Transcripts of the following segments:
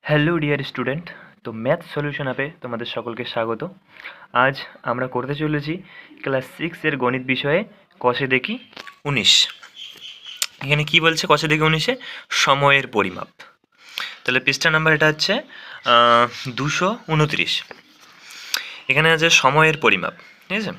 Hello dear student, তো math solution অ্যাপে তোমাদের সকলকে স্বাগত। আজ আমরা করতে চলেছি ক্লাস 6-এর গণিত বিষয়ে কষে দেখি 19। এখানে কি বলছে কষে দেখি 19-এ? সময়ের পরিমাপ। তাহলে পৃষ্ঠা নাম্বার এটা হচ্ছে 229। এখানে আছে সময়ের পরিমাপ, ঠিক আছে?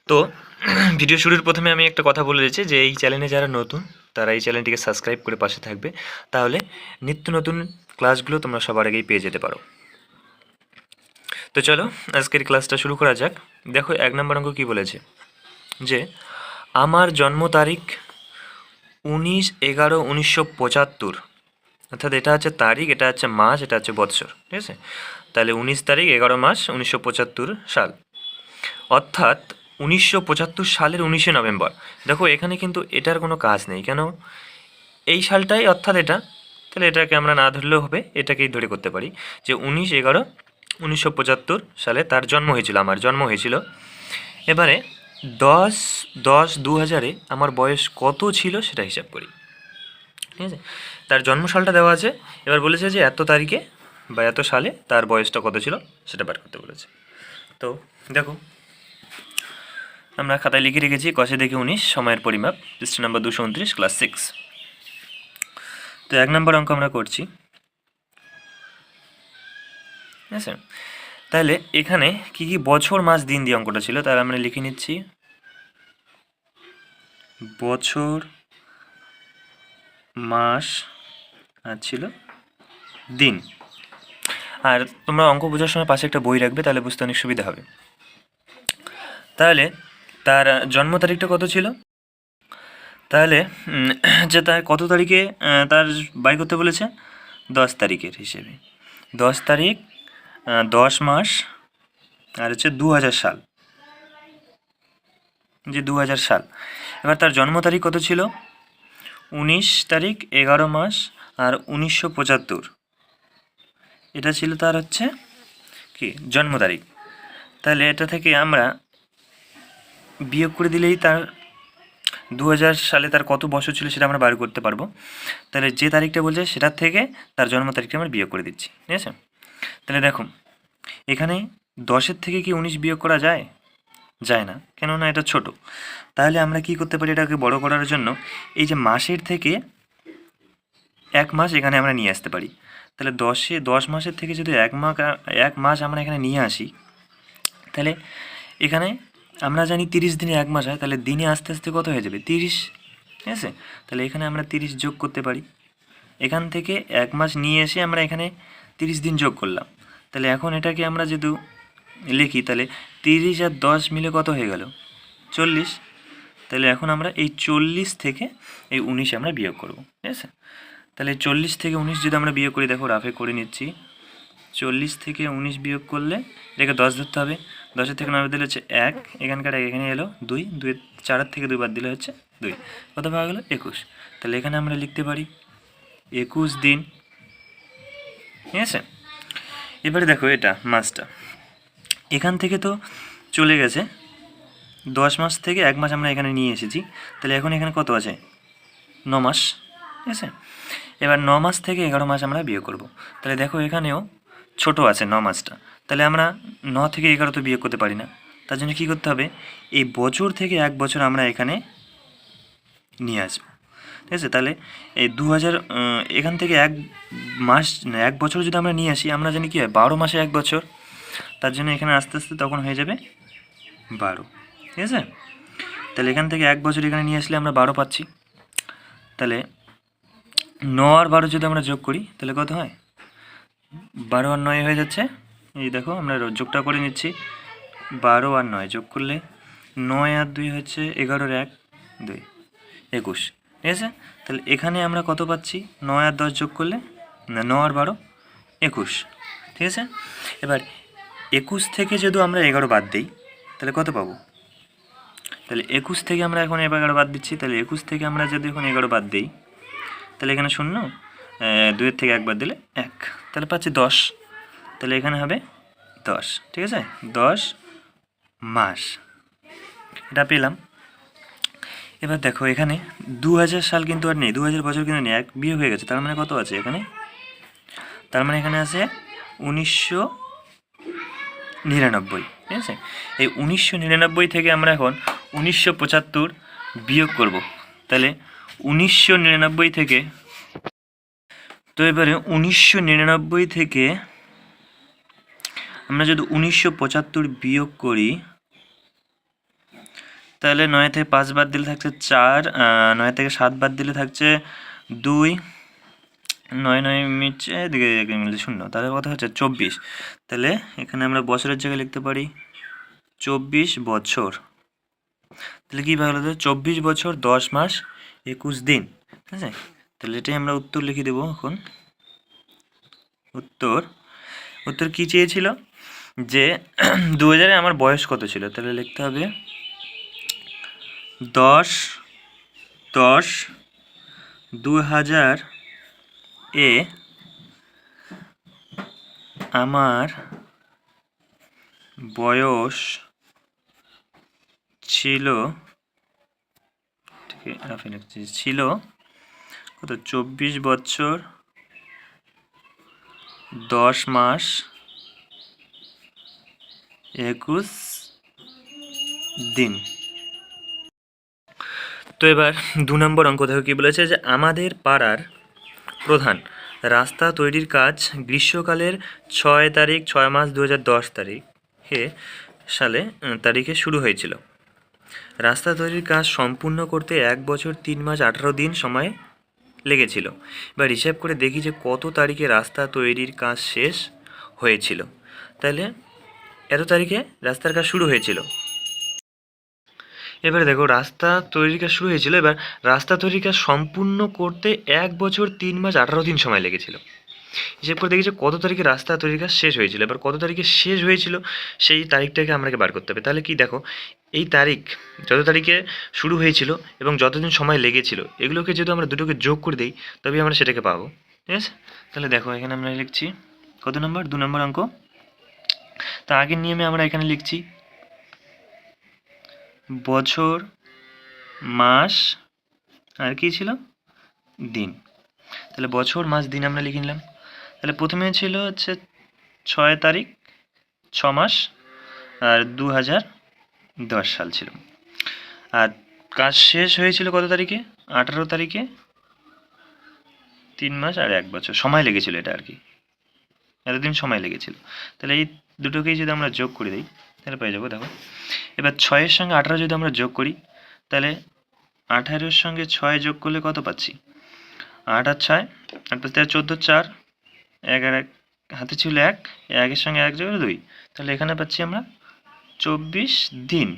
তো ভিডিও শুরুর প্রথমে আমি একটা কথা বলে দিচ্ছি যে এই চ্যানেলে যারা নতুন তারা এই চ্যানেলটিকে সাবস্ক্রাইব করে পাশে থাকবে, তাহলে নিত্য নতুন ক্লাসগুলো তোমরা সবার আগেই পেয়ে যেতে পারো। তো চলো আজকের ক্লাসটা শুরু করা যাক। দেখো 1 নম্বর অঙ্ক কী বলেছে, যে আমার জন্ম তারিখ 19/11/1975, অর্থাৎ এটা হচ্ছে তারিখ, এটা হচ্ছে মাস, এটা হচ্ছে বৎসর, ঠিক আছে? তাহলে 19 তারিখ 11 মাস 1975 সাল, অর্থাৎ 1975 সালের 19শে নভেম্বর। দেখো এখানে কিন্তু এটার কোনো কাজ নেই, কেন? এই সালটাই অর্থাৎ এটা, তাহলে এটাকে আমরা না ধরলেও হবে, এটাকেই ধরে করতে পারি যে 19/11/1975 সালে তার জন্ম হয়েছিল, আমার জন্ম হয়েছিল। এবারে 10/10/2000-এ আমার বয়স কত ছিল সেটা হিসাব করি, ঠিক আছে? তার জন্ম সালটা দেওয়া আছে, এবার বলেছে যে এত তারিখে বা এত সালে তার বয়সটা কত ছিল সেটা বার করতে বলেছে। তো দেখো আমরা খাতায় লিখে রেখেছি কষে দেখি 19 সময়ের পরিমাপ, পৃষ্ঠা নম্বর 229, ক্লাস 6। তো 1 নম্বর অঙ্ক আমরা করছি, ঠিক আছে? তাহলে এখানে কি কি বছর মাস দিন দিয়ে অঙ্কটা ছিল, তাহলে আমরা লিখে নিচ্ছি বছর মাস আর ছিল দিন। আর তোমরা অঙ্ক বোঝার সময় পাশে একটা বই রাখবে, তাহলে বুঝতে অনেক সুবিধা হবে। তাহলে তার জন্ম তারিখটা কত ছিল, তাহলে যে তার কত তারিখে তার বাই করতে বলেছে, 10 তারিখের হিসেবে। 10 তারিখ 10 মাস আর হচ্ছে 2000 সাল, যে 2000 সাল। এবার তার জন্ম তারিখ কত ছিল, 19 তারিখ 11 মাস আর 1975, এটা ছিল তার হচ্ছে কি জন্ম তারিখ। তাহলে এটা থেকে আমরা বিয়োগ করে দিলেই তার 2000 সালে তার কত বছর ছিল সেটা আমরা বার করতে পারবো। তাহলে যে তারিখটা বলছে সেটার থেকে তার জন্ম তারিখটা আমরা বিয়োগ করে দিচ্ছি, ঠিক আছে? তাহলে দেখো এখানে 10-এর থেকে কি 19 বিয়োগ করা যায়? যায় না, কেননা এটা ছোট। তাহলে আমরা কি করতে পারি, এটাকে বড় করার জন্য এই যে মাসের থেকে 1 মাস এখানে আমরা নিয়ে আসতে পারি। তাহলে 10 মাসের থেকে যদি 1 মাস আমরা এখানে নিয়ে আসি, তাহলে এখানে আমরা জানি 30 দিনে 1 মাস হয়, তাহলে দিনে আস্তে আস্তে কত হয়ে যাবে, 30, ঠিক আছে? তাহলে এখানে আমরা 30 যোগ করতে পারি। এখান থেকে 1 মাস নিয়ে এসে আমরা এখানে 30 দিন যোগ করলাম। তাহলে এখন এটাকে আমরা যদি লিখি, তাহলে 30 আর 10 মিলে কত হয়ে গেল, 40। তাহলে এখন আমরা এই 40 থেকে এই 19 আমরা বিয়োগ করব, ঠিক আছে? তাহলে 40 থেকে 19 যদি আমরা বিয়োগ করি, দেখো রাফে করে নিচ্ছি, 40 থেকে 19 বিয়োগ করলে এটাকে 10 ধরতে হবে, 10-এর থেকে 9 দিলে হচ্ছে 1, এখানকার এখানে এলো 2, 4 থেকে 2 বাদ দিলে হচ্ছে 2, কত পাওয়া গেলো 21। তাহলে এখানে আমরা লিখতে পারি 21 দিন, ঠিক আছে? এবারে দেখো এটা মাসটা এখান থেকে তো চলে গেছে, 10 মাস থেকে 1 মাস আমরা এখানে নিয়ে এসেছি, তাহলে এখন এখানে কত আছে, 9 মাস, ঠিক আছে? এবার 9 মাস থেকে 11 মাস আমরা বিয়োগ করব। তাহলে দেখো এখানেও ছোট আছে 9 মাসটা, তাহলে আমরা 9 থেকে 11 তো বিয়োগ করতে পারি না। তার জন্য কী করতে হবে, এই বছর থেকে 1 বছর আমরা এখানে নিয়ে আসবো, ঠিক আছে? তাহলে এই 2000 এখান থেকে 1 মাস 1 বছর যদি আমরা নিয়ে আসি, আমরা জানি কী হয় 12 মাসে 1 বছর, তার জন্য এখানে আস্তে আস্তে তখন হয়ে যাবে 12, ঠিক আছে? তাহলে এখান থেকে 1 বছর এখানে নিয়ে আসলে আমরা 12 পাচ্ছি। তাহলে 9 আর 12 যদি আমরা যোগ করি, তাহলে কত হয়, 12 আর 9 হয়ে যাচ্ছে। এই দেখো আমরা যোগটা করে নিচ্ছি, 12 আর 9 যোগ করলে 9 আর 2 হচ্ছে 11, 1 2 21, ঠিক আছে? তাহলে এখানে আমরা কত পাচ্ছি, 9 আর 10 যোগ করলে, না 9 আর 12 21, ঠিক আছে? এবার 21 থেকে যদি আমরা 11 বাদ দিই, তাহলে কত পাবো? তাহলে 21 থেকে আমরা এখন 11 বাদ দিচ্ছি, তাহলে 21 থেকে আমরা যদি এখন 11 বাদ দিই, তাহলে এখানে 0, 2-এর থেকে 1 বাদ দিলে 1, তাহলে পাচ্ছি 10। তাহলে এখানে হবে 10, ঠিক আছে? 10 মাস, এটা পেলাম। এবার দেখো এখানে 2000 সাল কিন্তু আর নেই, 2000 বছর কিন্তু নেই, 1 বিয়োগ হয়ে গেছে, তার মানে কত আছে এখানে তার মানে এখানে আছে 1999, ঠিক আছে। এই 1999 থেকে আমরা এখন 1975 বিয়োগ করব। তাহলে 1999 থেকে, তো এবারে 1999 থেকে আমরা যদি 1975 বিয়োগ করি, তাহলে 9 থেকে 5 বাদ দিলে থাকছে 4, 9 থেকে 7 বাদ দিলে থাকছে 2, 9 9 মিটছে এদিকে মিলছে 0, তাহলে কথা হচ্ছে 24। তাহলে এখানে আমরা বছরের জায়গায় লিখতে পারি 24 বছর। তাহলে কী ভালো, 24 বছর 10 মাস 21 দিন, ঠিক আছে। তাহলে এটাই আমরা উত্তর লিখে দেবো এখন। উত্তর কী চেয়েছিল, যে 2000-এ আমার বয়স কত ছিল, তাহলে লিখতে হবে 10/10/2000-এ আমার বয়স ছিল কত, 24 বছর 10 মাস 21 দিন। তো এবার 2 নম্বর অঙ্ক দেখো কী বলেছে, যে আমাদের পাড়ার প্রধান রাস্তা তৈরির কাজ গ্রীষ্মকালের 6 তারিখ 6 মাস 2010 তারিখে শুরু হয়েছিল। রাস্তা তৈরির কাজ সম্পূর্ণ করতে 1 বছর 3 মাস 18 দিন সময় লেগেছিল। এবার হিসাব করে দেখি যে কত তারিখে রাস্তা তৈরির কাজ শেষ হয়েছিল। তাহলে এত তারিখে রাস্তার কাজ শুরু হয়েছিল। এবারে দেখো রাস্তা তৈরির কাজ শুরু হয়েছিল, এবার রাস্তা তৈরির কাজ সম্পূর্ণ করতে 1 বছর 3 মাস 18 দিন সময় লেগেছিল। হিসেব করে দেখি যে কত তারিখে রাস্তা তৈরির কাজ শেষ হয়েছিল। এবার কত তারিখে শেষ হয়েছিল সেই তারিখটাকে আমাকে বার করতে হবে। তাহলে কি দেখো, এই তারিখ যত তারিখে শুরু হয়েছিল এবং যতদিন সময় লেগেছিল, এগুলোকে যদি আমরা দুটোকে যোগ করে দিই তবেই আমরা সেটাকে পাবো, ঠিক আছে। তাহলে দেখো এখানে আমরা লিখছি কত নম্বর, 2 নম্বর অঙ্ক। তা আগের নিয়মে আমরা এখানে লিখছি বছর মাস আর কি ছিল, দিন। তাহলে বছর মাস দিন আমরা লিখে নিলাম। তাহলে প্রথমে ছিল হচ্ছে 6 তারিখ 6 মাস আর 2010 সাল ছিল। আর কাজ শেষ হয়েছিল কত তারিখে, 18 তারিখে 3 মাস আর 1 বছর সময় লেগেছিল, এটা আর কি এতদিন সময় লেগেছিল। তাহলে এই দুটোকেই যদি আমরা যোগ করে দিই তাহলে পেয়ে যাবো। দেখো এবার 6-এর সঙ্গে 18 যদি আমরা যোগ করি, তাহলে 18-এর সঙ্গে 6 যোগ করলে কত পাচ্ছি, 8 আর 6 8 5 14, 4 1 আর 1 হাতে ছিল 1, 1-এর সঙ্গে 1 যোগ 2, তাহলে এখানে পাচ্ছি আমরা 24 দিন।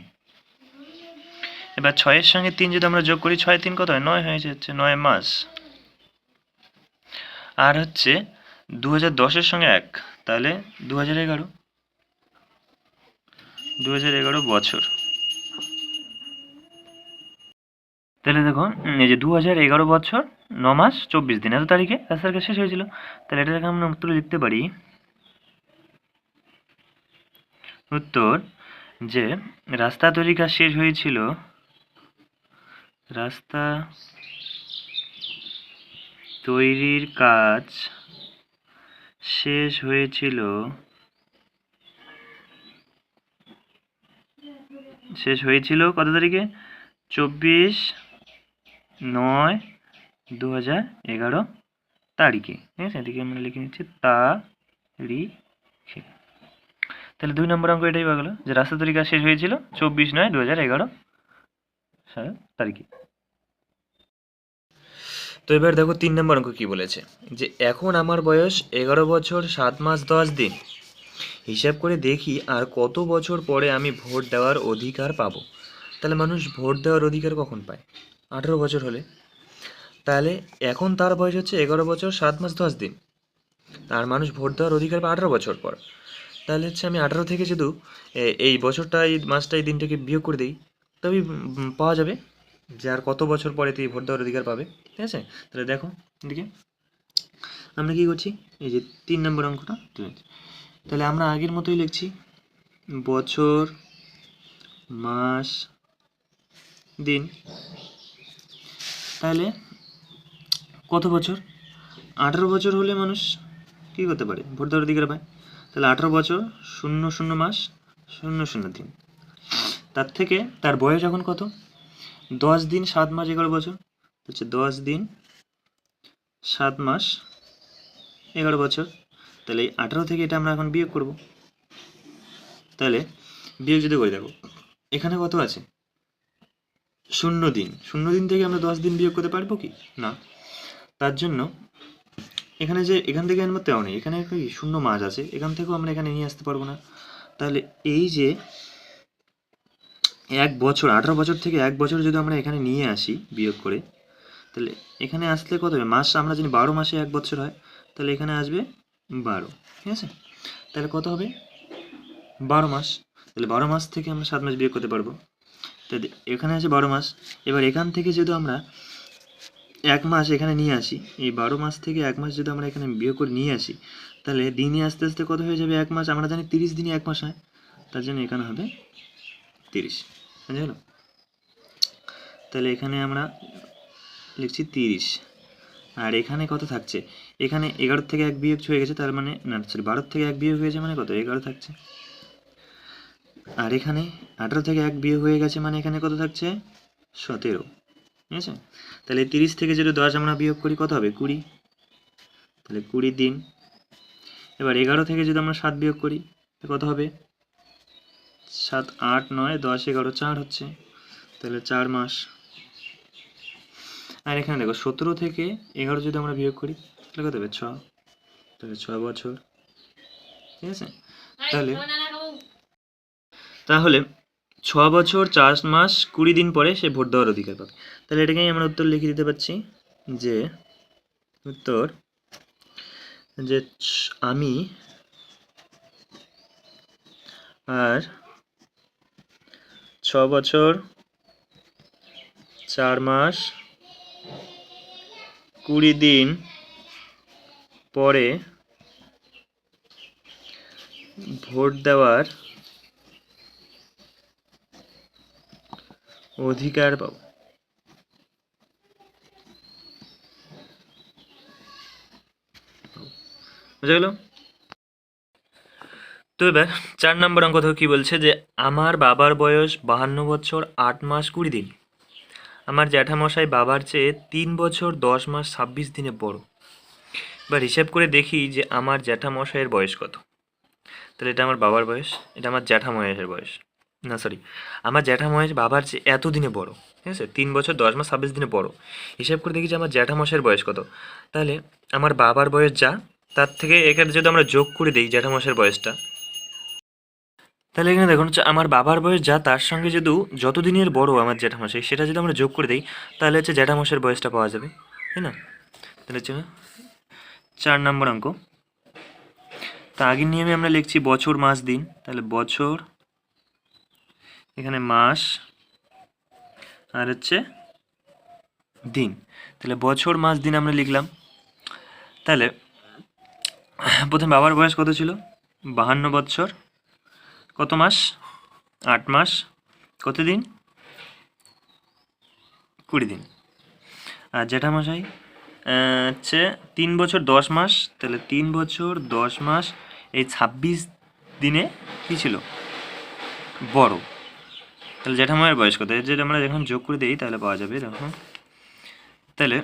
এবার 6-এর সঙ্গে 3 যদি আমরা যোগ করি, 6 3 কত হয়, 9 হয়ে যাচ্ছে, 9 মাস। আর হচ্ছে 2010-এর সঙ্গে 1, তাহলে 2011 বছর। তাহলে দেখো এই যে 2011 বছর 9 মাস 24 দিন, এত তারিখে রাস্তার কাজ শেষ হয়েছিল। তাহলে এটাকে আমরা উত্তর লিখতে পারি, উত্তর যে রাস্তা তৈরির কাজ শেষ হয়েছিল, রাস্তা তৈরির কাজ শেষ হয়েছিল কত তারিখে, 24/9/2011 তারিখে, ঠিক আছে। এদিকে আমরা লিখে নিচ্ছি তারিখে। তাহলে 2 নম্বর অঙ্ক এটাই পাওয়া গেল, যে রাস্তা তৈরির কাজ শেষ হয়েছিল 24/9/2011 তারিখে। তো এবার দেখো 3 নম্বর অঙ্ক কি বলেছে, যে এখন আমার বয়স 11 বছর 7 মাস 10 দিন। হিসাব করে দেখি আর কত বছর পরে আমি ভোট দেওয়ার অধিকার পাবো। তাহলে মানুষ ভোট দেওয়ার অধিকার কখন পায়, 18 বছর হলে। তাহলে এখন তার বয়স হচ্ছে 11 বছর 7 মাস 10 দিন, আর মানুষ ভোট দেওয়ার অধিকার পায় 18 বছর পর। তাহলে হচ্ছে আমি 18 থেকে যদি এই বছরটা এই মাসটা এই দিনটাকে বিয়োগ করে দিই, তবেই পাওয়া যাবে যে আর কত বছর পরে তুই ভোট দেওয়ার অধিকার পাবে, ঠিক আছে। তাহলে দেখো এদিকে আমরা কী করছি, এই যে 3 নম্বর অঙ্কটা, তাহলে আমরা আগের মতোই লিখছি বছর মাস দিন। তাহলে কত বছর, 18 বছর হলে মানুষ কী করতে পারে, ভোট দেওয়ার অধিকার পায়। তাহলে 18 বছর 00 মাস 00 দিন, তার থেকে তার বয়স এখন কত, 10 দিন 7 মাস 11 বছর, হচ্ছে 10 দিন 7 মাস 11 বছর। তাহলে এই 18 থেকে এটা আমরা এখন বিয়োগ করব। তাহলে বিয়োগ যদি করে দেখো, এখানে কত আছে, 0 দিন, 0 দিন থেকে আমরা 10 দিন বিয়োগ করতে পারবো কি না। তার জন্য এখানে যে এখান থেকে আনবো তেও নেই, এখানে কি 0 মাস আছে, এখান থেকেও আমরা এখানে নিয়ে আসতে পারবো না। তাহলে এই যে 1 বছর, 18 বছর থেকে 1 বছর যদি আমরা এখানে নিয়ে আসি বিয়োগ করে, তাহলে এখানে আসলে কত হবে, মাস আমরা জানি 12 মাসে 1 বছর হয়, তাহলে এখানে আসবে 12, ঠিক আছে। তাহলে কত হবে, 12 মাস। তাহলে 12 মাস থেকে আমরা 7 মাস বিয়োগ করতে পারবো। তাহলে এখানে আছে 12 মাস। এবার এখান থেকে যদি আমরা 1 মাস এখানে নিয়ে আসি, এই 12 মাস থেকে 1 মাস যদি আমরা এখানে বিয়োগ করে নিয়ে আসি, তাহলে দিনে আস্তে আস্তে কত হয়ে যাবে, 1 মাস আমরা জানি 30 দিনে 1 মাস হয়, তার জন্য এখানে হবে 30, বুঝা গেল। তাহলে এখানে আমরা লিখছি 30, আর এখানে কত থাকছে, এখানে 11 থেকে 1 বিয়োগ হয়ে গেছে, তার মানে না সরি 12 থেকে 1 বিয়োগ হয়েছে মানে কত, 11 থাকছে। আর এখানে 18 থেকে 1 বিয়োগ হয়ে গেছে মানে এখানে কত থাকছে, 17, ঠিক আছে। তাহলে 30 থেকে যদি 10 আমরা বিয়োগ করি কত হবে, 20, তাহলে 20 দিন। এবার 11 থেকে যদি আমরা 7 বিয়োগ করি কত হবে, 7 8 9 10 11 4 হচ্ছে, তাহলে 4 মাস। আর এখানে দেখো 17 থেকে 11 যদি আমরা বিয়োগ করি তাহলে কত হবে, 6, তাহলে 6 বছর, ঠিক আছে। তাহলে 6 বছর 4 মাস 20 দিন পরে সে ভোট দেওয়ার অধিকার পাবে। তাহলে এটাকেই আমরা উত্তর লিখে দিতে পারছি যে উত্তর যে আমি আর 6 বছর 4 মাস 20 দিন পরে ভোট দেওয়ার অধিকার পাবো। বুঝা গেল। তো এবার 4 নম্বর অঙ্ক থেকে কি বলছে যে আমার বাবার বয়স 52 বছর 8 মাস 20 দিন, আমার জ্যাঠামশাই বাবার চেয়ে 3 বছর 10 মাস 26 দিনে বড়। এবার হিসাব করে দেখি যে আমার জ্যাঠামশাইয়ের বয়স কত। তাহলে এটা আমার বাবার বয়স, এটা আমার জ্যাঠামশাইয়ের বয়স, না সরি আমার জ্যাঠামশাই বাবার চেয়ে এত দিনে বড়, ঠিক আছে, 3 বছর 10 মাস 26 দিনে বড়। হিসাব করে দেখি যে আমার জ্যাঠামশাইয়ের বয়স কত। তাহলে আমার বাবার বয়স যা, তার থেকে এখানে যদি আমরা যোগ করে দিই জ্যাঠামশাইয়ের বয়সটা, তাহলে এখানে দেখুন হচ্ছে আমার বাবার বয়স যা, তার সঙ্গে যদি যত দিনের বড় আমার জ্যাঠামশাই সেটা যদি আমরা যোগ করে দিই, তাহলে হচ্ছে জ্যাঠামশাইয়ের বয়সটা পাওয়া যাবে, তাই না। তাহলে হচ্ছে 4 নম্বর অঙ্ক। তা আগের নিয়মে আমরা লিখছি বছর মাস দিন, তাহলে বছর এখানে মাস আর হচ্ছে দিন, তাহলে বছর মাস দিন আমরা লিখলাম। তাহলে প্রথমে বাবার বয়স কত ছিল, 52 বছর কত মাস, 8 মাস কত দিন, 20 দিন। আর জ্যাঠামশাই হচ্ছে 3 বছর 10 মাস, তাহলে 3 বছর 10 মাস এই 26 দিনে কী ছিল, বড়। তাহলে জ্যাঠামশাইয়ের বয়স কত, এর যদি আমরা যখন যোগ করে দিই তাহলে পাওয়া যাবে, দেখুন তাহলে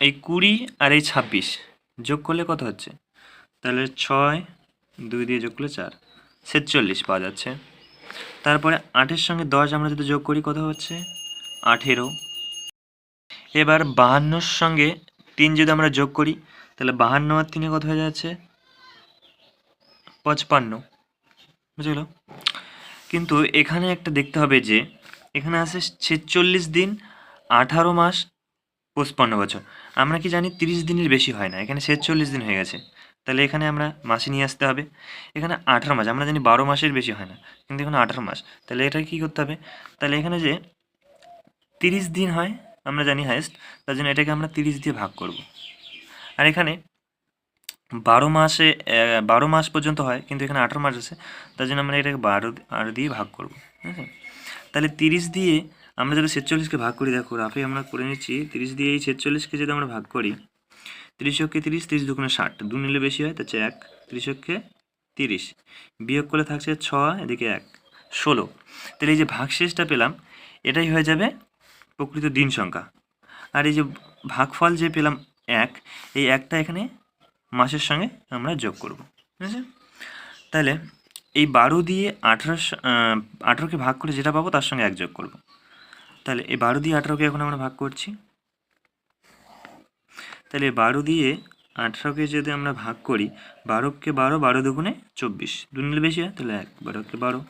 এই 20 আর এই 26 যোগ করলে কত হচ্ছে, তাহলে 6 2 দিয়ে যোগ করলে 4 47 পাওয়া যাচ্ছে। তারপরে 8-এর সঙ্গে 10 আমরা যদি যোগ করি কত হচ্ছে, 18। এবার 52-র সঙ্গে 3 যদি আমরা যোগ করি তাহলে 52 আর 3 কত হয়ে যাচ্ছে, 55, বুঝে গেল। কিন্তু এখানে একটা দেখতে হবে যে এখানে আছে 46 দিন 18 মাস 55 বছর, আমরা কি জানি 30 দিনের বেশি হয় না, এখানে 46 দিন হয়ে গেছে, তাহলে এখানে আমরা মাসে নিয়ে আসতে হবে। এখানে 18 মাস, আমরা জানি 12 মাসের বেশি হয় না, কিন্তু এখানে 18 মাস, তাহলে এটা কী করতে হবে, তাহলে এখানে যে 30 দিন হয় আমরা জানি হাইয়েস্ট, তার জন্য এটাকে আমরা 30 দিয়ে ভাগ করব। আর এখানে 12 মাসে 12 মাস পর্যন্ত হয়, কিন্তু এখানে 18 মাস আছে, তার জন্য আমরা এটাকে 12 দিয়ে ভাগ করব, ঠিক আছে। তাহলে 30 দিয়ে আমরা যদি 47কে ভাগ করি, দেখো রাফে আমরা করে নিচ্ছি, 30 দিয়ে এই 47কে যদি আমরা ভাগ করি 30 30, 30 দুগুণে 60, 2 নিলে বেশি হয়, তো হচ্ছে 1, 30 30, বিয়োগ করলে থাকছে 6, এদিকে 1, 16। তাহলে এই যে ভাগশেষটা পেলাম, এটাই হয়ে যাবে প্রকৃত দিন সংখ্যা। আর এই যে ভাগফল যে পেলাম 1, এই 1টা এখানে মাসের সঙ্গে আমরা যোগ করব, ঠিক আছে? তাহলে এই 12 দিয়ে 18কে ভাগ করে যেটা পাবো তার সঙ্গে 1 যোগ করব। তাহলে এই 12 দিয়ে 18কে এখন আমরা ভাগ করছি। তাহলে 12 দিয়ে 18কে যদি আমরা ভাগ করি, 12কে 12, 12 দুগুণে 24, 2 নিলে বেশি হয়, তাহলে 1, 12কে 12।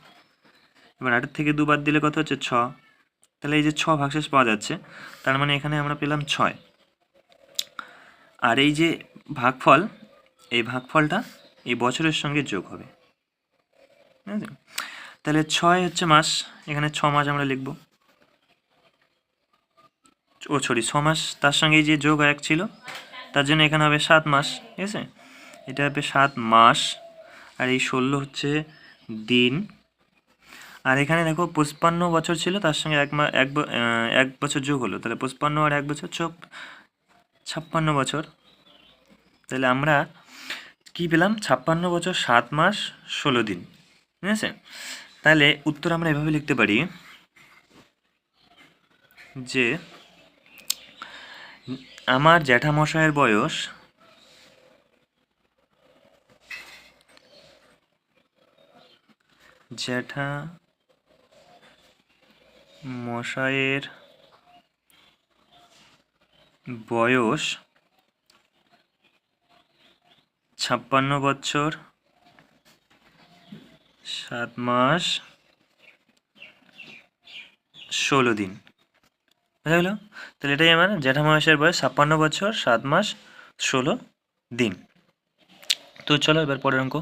এবার 8 থেকে 2 বাদ দিলে কত হচ্ছে? 6। তাহলে এই যে 6 ভাগশেষ পাওয়া যাচ্ছে, তার মানে এখানে আমরা পেলাম 6। আর এই যে ভাগফল, এই ভাগফলটা এই বছরের সঙ্গে যোগ হবে, ঠিক আছে? তাহলে 6 হচ্ছে মাস, এখানে 6 মাস আমরা লিখব। 6 মাস, তার সঙ্গে এই যে যোগ 1 ছিল, তার জন্য এখানে হবে 7 মাস, ঠিক আছে? এটা হবে 7 মাস। আর এই 16 হচ্ছে দিন। আর এখানে দেখো 55 বছর ছিল, তার সঙ্গে এক বছর যোগ হলো, তাহলে 55 আর 1 বছর যোগ 56 বছর। তাহলে আমরা কি পেলাম? 56 বছর 7 মাস 16 দিন, ঠিক আছে? তাহলে উত্তর আমরা এভাবে লিখতে পারি যে আমার জ্যাঠামশাইয়ের বয়স জ্যাঠামশাইয়ের বয়স 56 বছর 7 মাস 16 দিন, বুঝা গেল? তাহলে এটাই আমার জ্যাঠামশাইয়ের বয়স 56 বছর 7 মাস 16 দিন। তো চলো এবার পরের অঙ্ক।